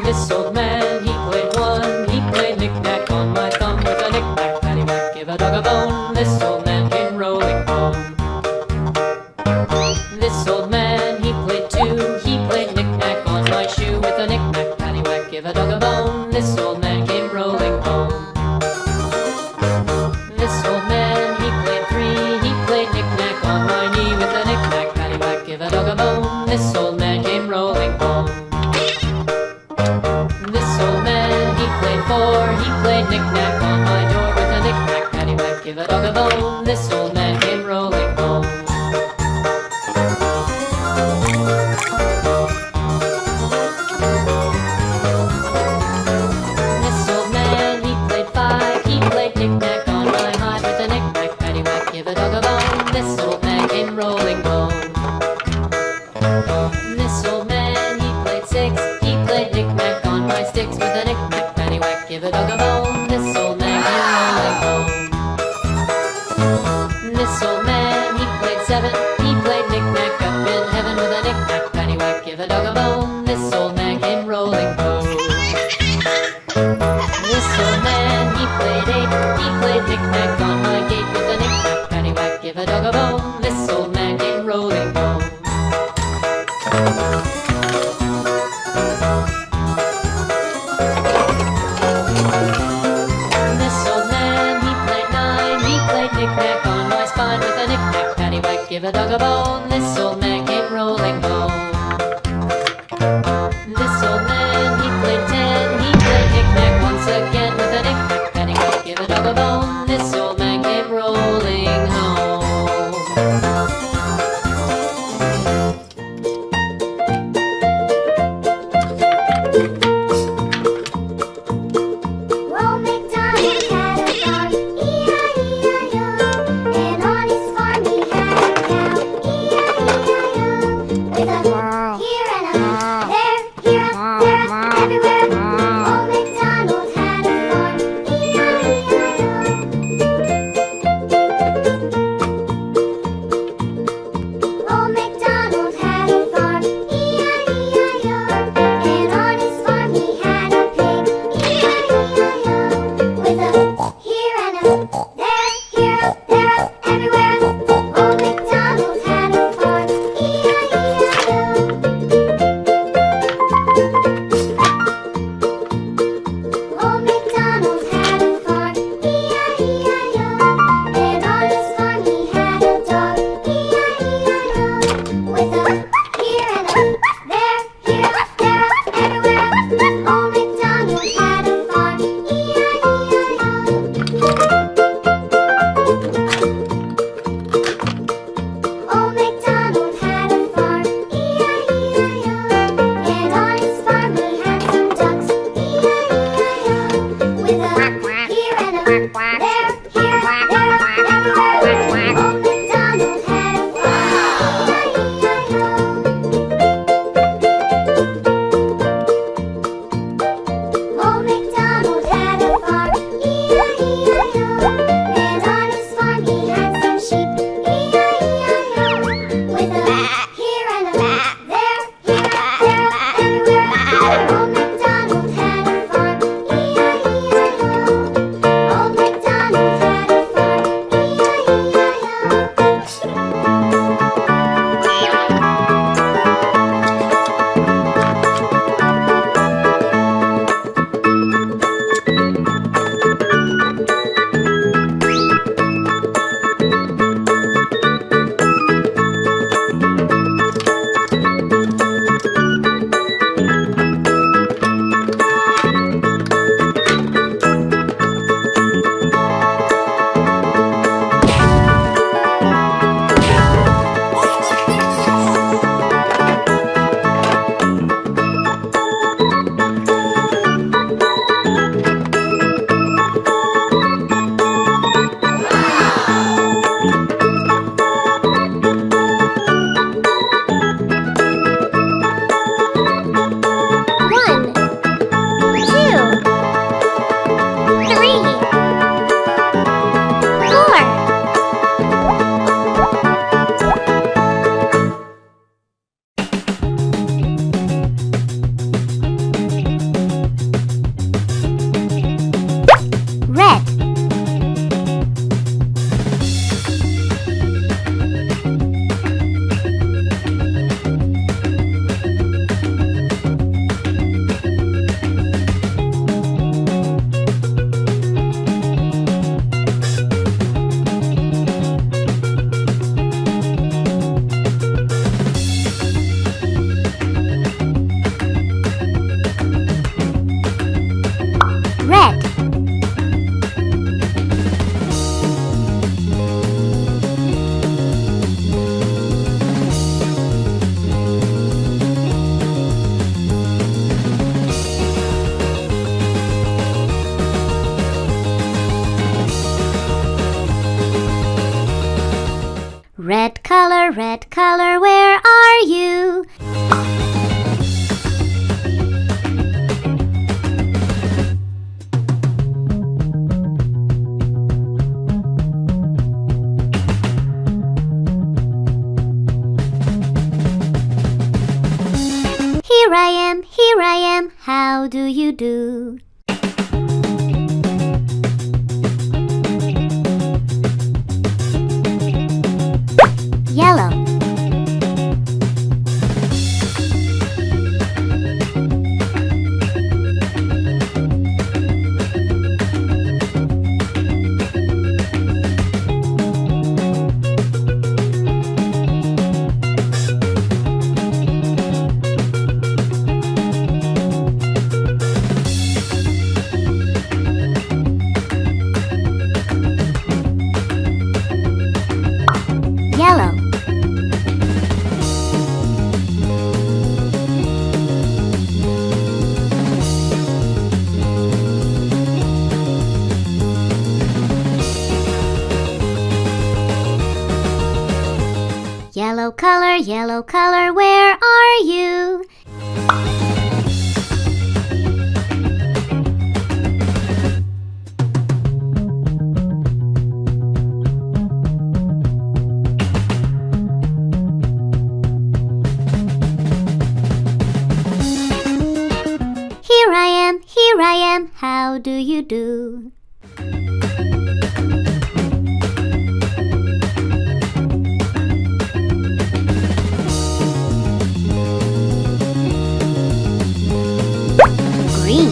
This old man, he played one. He played knick-knack on my thumb with a knick-knack, paddywhack, give a dog a bone. This old man came rolling home. This old man, he played two. He played knick-knack on my shoe with a knick-knack, paddywhack, give a dog a bone. This old man came rolling home. This old man, he played three. He played knick-knack on my knee with a knick-knack, paddywhack, give a dog a bone. This old man came rolling home. This old man, he played four. He played knick-knack on my door with a knick-knack, paddywhack, give a dog a bone. This old man came rolling home. This old man, he played five. He played knick-knack on my hide with a knick-knack, paddywhack, give a dog a bone. This old man came rolling home. This old man, he played six. He played knick-knack on my sticks with a knick-knack, paddywhack, give a dog a bone. This old man came rolling home. This old man, he played seven. He played knick-knack up in heaven with a knick-knack, paddywhack, give a dog a bone. This old man came rolling home. This old man, he played eight. He played knick-knack on my gate with a knick-knack, paddywhack, give a dog a bone. This old man came rolling home. This old man, he played nine. He played knick-knack on my spine with a knick-knack, paddywhack, give a dog a bone. This old man came rolling home. This old man, he played ten. He played knick-knack once again with a knick-knack, paddywhack, give a dog a bone. This old man came rolling home. Old MacDonald had a farm, E-I-E-I-O. And on his farm he had a cow, E-I-E-I-O. With a here and a there, everywhere. Old MacDonald had a farm, E-I-E-I-O. Old MacDonald had a farm, E-I-E-I-O. And on his farm he had a pig, E-I-E-I-O. With a here and a there, everywhere. Old MacDonald had a farm, E-I-E-I-O. Old MacDonald had a farm, E-I-E-I-O. And on his farm he had a dog, E-I-E-I-O. With a here and a there, everywhere. Old MacDonald had a farm, E-I-E-I-O. Red color, where are you? Here I am, how do you do? Yellow. Yellow. Yellow color, where are you? Here I am, how do you do? Green.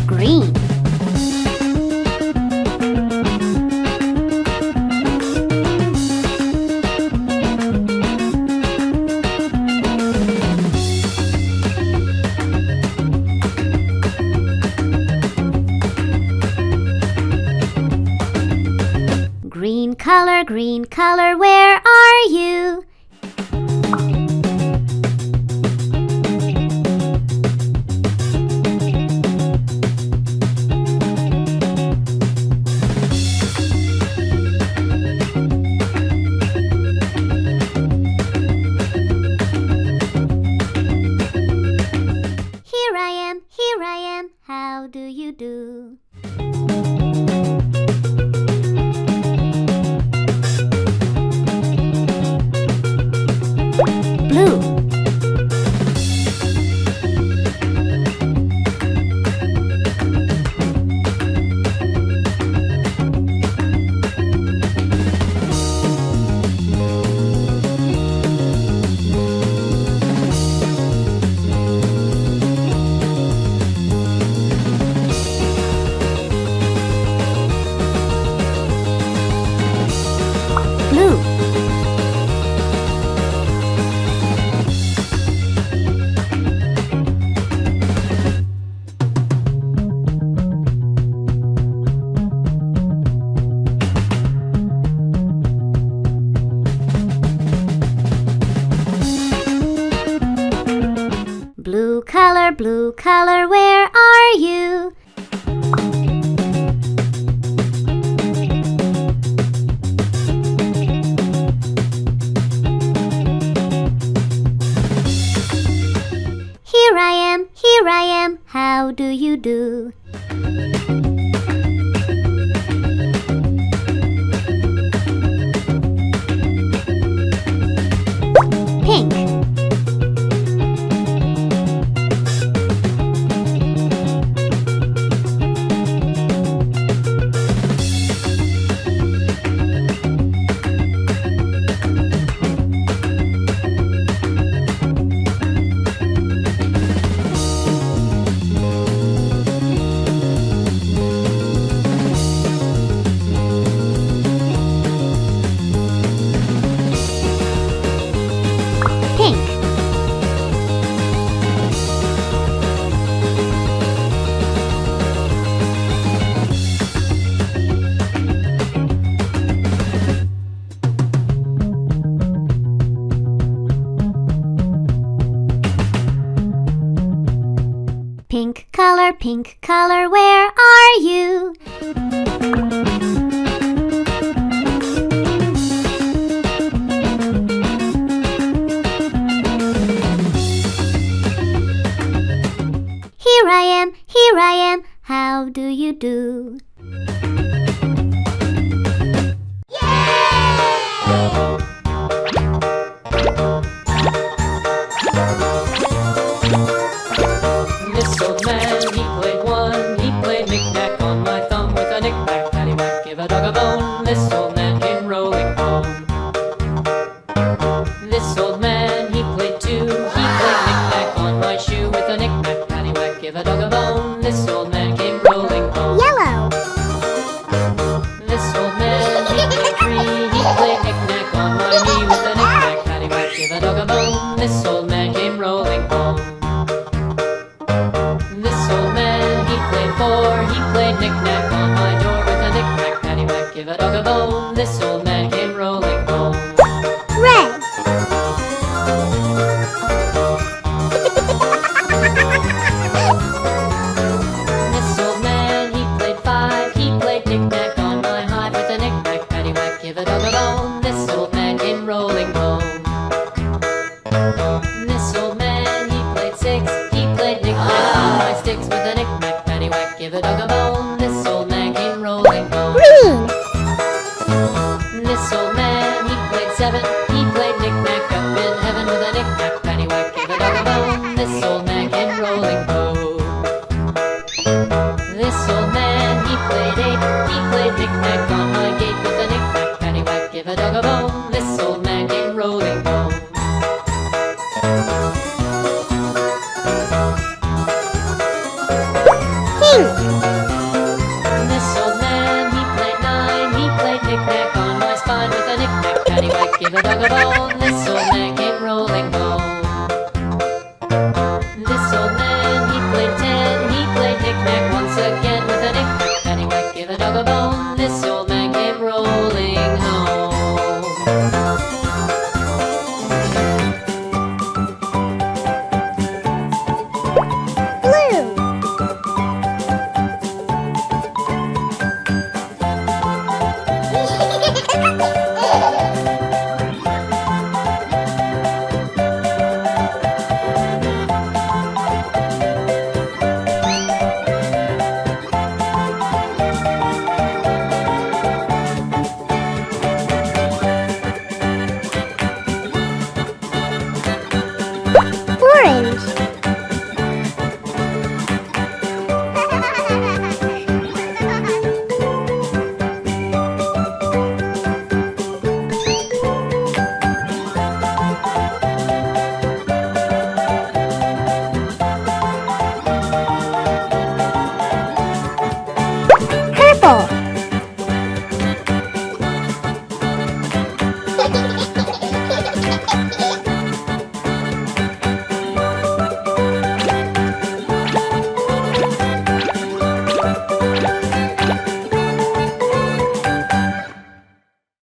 Green. Green color, where are you? Here I am, how do you do? Blue. Blue. Blue color, where are you? Here I am, how do you do? Pink. pink color, where are you? Here I am, how do you do? This old man, he played one. He played knick-knack on my thumb with a knick-knack, paddywhack, give a dog a bone. This old man came rolling home. This old man, he played two. He played knick-knack on my shoe with a knick-knack, paddywhack, give a dog a bone. This old man came rolling home. Yellow. This old man, he played three. He played knick-knack on my knee with a knick-knack, paddywhack, give a dog a bone. This old man came rolling home. This old man, he played four. He played knick-knack on my door with a knick-knack, paddywhack, give a dog a bone. This old man came rolling home. Red. This old man, he played five. He played knick-knack on my hive with a knick-knack, paddywhack, give a dog a bone. This old man came rolling home. This old man, he played six. He played knick-knack on my sticks with a knick-knack, paddywhack, give a dog a bone. This old man came rolling home. Green. This old man, he played seven. He played knick-knack up in heaven with a knick-knack, paddywhack, give a dog a bone. This old man came rolling home. This old man, he played eight. He played knick-knack on my gate with a knick-knack, paddywhack, give a dog a bone. This old man came rolling home. Pink. This old man, he played nine. He played knick-knack on my spine with a knick-knack, paddywhack, give a dog a bone. This old man